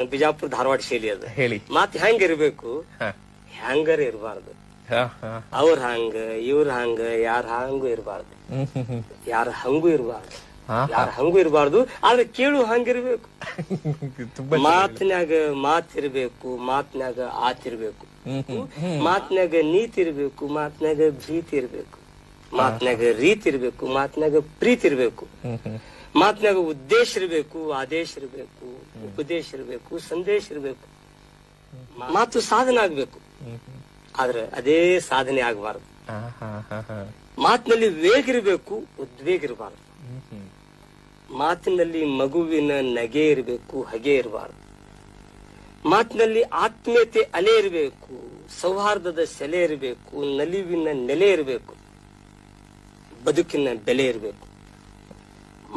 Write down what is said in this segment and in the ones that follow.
ಬಿಜಾಪುರ ಧಾರವಾಡ ಶೈಲಿ ಅದ ಹೇಳಿ. ಮಾತ್ ಹೆಂಗ ಇರ್ಬೇಕು, ಹ. ಹೆಂಗಾರ ಇರಬಾರ್ದು. ಹ, ಹ. ಅವ್ರ ಹಂಗ ಇವ್ರ ಹಂಗ ಯಾರ ಹಂಗೂ ಇರಬಾರ್ದು, ಯಾರ ಹಂಗೂ ಇರಬಾರ್ದು, ಯಾರ ಹಂಗೂ ಇರಬಾರ್ದು. ಆದ್ರೆ ಕೇಳು ಹಂಗಿರ್ಬೇಕು. ತುಂಬಾ ಮಾತಿನಾಗ ಮಾತಿರ್ಬೇಕು, ಮಾತಿನಾಗ ಆತಿರ್ಬೇಕು, ಮಾತಿನಾಗ ನೀತಿ ಇರ್ಬೇಕು, ಮಾತಿನಾಗ ಭೀತಿ ಇರ್ಬೇಕು, ಮಾತಿನಾಗ ರೀತಿ ಇರ್ಬೇಕು, ಮಾತಿನಾಗ ಪ್ರೀತಿ ಇರ್ಬೇಕು, ಮಾತಿನಾಗ ಉದ್ದೇಶ ಇರ್ಬೇಕು, ಆದೇಶ ಇರ್ಬೇಕು, ಉಪದೇಶ ಇರ್ಬೇಕು, ಸಂದೇಶ ಇರ್ಬೇಕು. ಮಾತು ಸಾಧನೆ ಆಗ್ಬೇಕು, ಆದ್ರೆ ಅದೇ ಸಾಧನೆ ಆಗಬಾರದು. ಮಾತಿನಲ್ಲಿ ವೇಗ ಇರಬೇಕು, ಉದ್ವೇಗ ಇರಬಾರದು. ಮಾತಿನಲ್ಲಿ ಮಗುವಿನ ನಗೆ ಇರಬೇಕು, ಹಗೆ ಇರಬಾರದು. ಮಾತಿನಲ್ಲಿ ಆತ್ಮೀಯತೆ ಅಲೆ ಇರಬೇಕು, ಸೌಹಾರ್ದದ ಸೆಲೆ ಇರಬೇಕು, ನಲಿವಿನ ನೆಲೆ ಇರಬೇಕು, ಬದುಕಿನ ಬೆಲೆ ಇರಬೇಕು.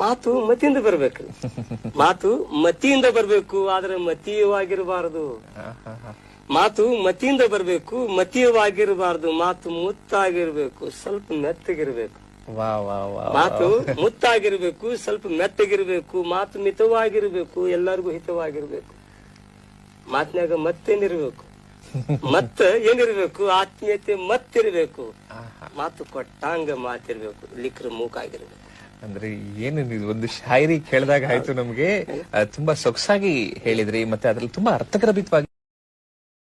ಮಾತು ಮತಿಯಿಂದ ಬರ್ಬೇಕು, ಮಾತು ಮತಿಯಿಂದ ಬರ್ಬೇಕು, ಆದ್ರೆ ಮತೀಯವಾಗಿರಬಾರದು. ಮಾತು ಮತಿಯಿಂದ ಬರ್ಬೇಕು, ಮತೀಯವಾಗಿರಬಾರದು. ಮಾತು ಮುತ್ತಾಗಿರ್ಬೇಕು, ಸ್ವಲ್ಪ ಮೆತ್ತಗಿರ್ಬೇಕು. ಮಾತು ಮುತ್ತಾಗಿರ್ಬೇಕು, ಸ್ವಲ್ಪ ಮೆತ್ತಗಿರ್ಬೇಕು. ಮಾತು ಮಿತವಾಗಿರ್ಬೇಕು, ಎಲ್ಲರಿಗೂ ಹಿತವಾಗಿರ್ಬೇಕು. ಮಾತಿನಾಗ ಮತ್ತೇನಿರ್ಬೇಕು, ಮತ್ತ ಏನಿರ್ಬೇಕು, ಆತ್ಮೀಯತೆ ಮತ್ತಿರ್ಬೇಕು. ಮಾತು ಕೊಟ್ಟಂಗ ಮಾತಿರ್ಬೇಕು, ಲಿಕ್ರ ಮೂಕಾಗಿರ್ಬೇಕು. ಅಂದ್ರೆ ಏನು ನೀವು ಒಂದು ಶಾಯರಿ ಕೇಳಿದಾಗ ಆಯ್ತು ನಮ್ಗೆ. ತುಂಬಾ ಸೊಗಸಾಗಿ ಹೇಳಿದ್ರಿ, ಮತ್ತೆ ಅದ್ರಲ್ಲಿ ತುಂಬಾ ಅರ್ಥಗರ್ಭಿತವಾಗಿ